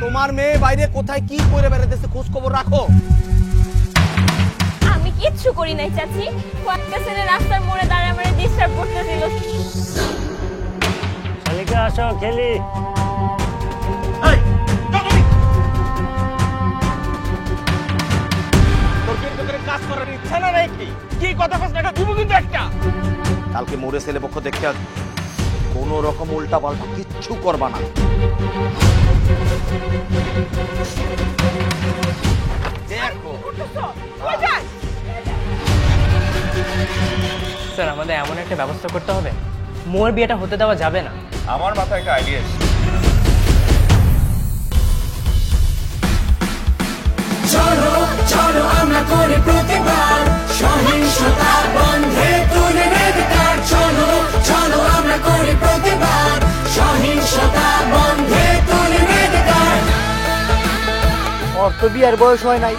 তোমার মেয়ে বাইরে কোথায় কি করে বেড়াতেছে খোঁজ খবর রাখো। আমি কিচ্ছু করি নাই চাচি, কয়েকটা ছেলে রাস্তার মোড়ে দাঁড়ায় আমারে ডিস্টার্ব করতেছিল। শালিকা আসো খেলি। কাজ করার ইচ্ছা না নাকি? কি কথা কস না, এটা তুমি কিন্তু একটা। কালকে মোড়ে ছেলে পক্ষ দেখতে কোন রকম উল্টা পাল্টা কিচ্ছু করবা না। স্যার আমাদের এমন একটা ব্যবস্থা করতে হবে, মোর বিয়েটা হতে দেওয়া যাবে না। আমার মাথায় একটা আইডিয়া এসেছে। চলো চলো আমরা করি প্রতিবাদ, সহিংসতা বন্ধে তুলে নেতার। চলো চলো আমরা করি প্রতিবাদ, সহিংসতা বন্ধে তুলে নেতার। ওর তো বিয়ের বয়স হয় নাই।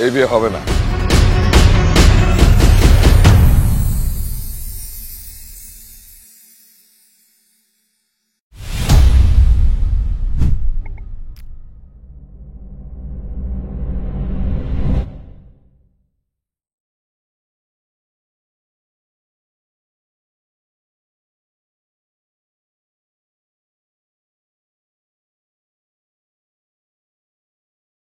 এই বিয়ে হবে না।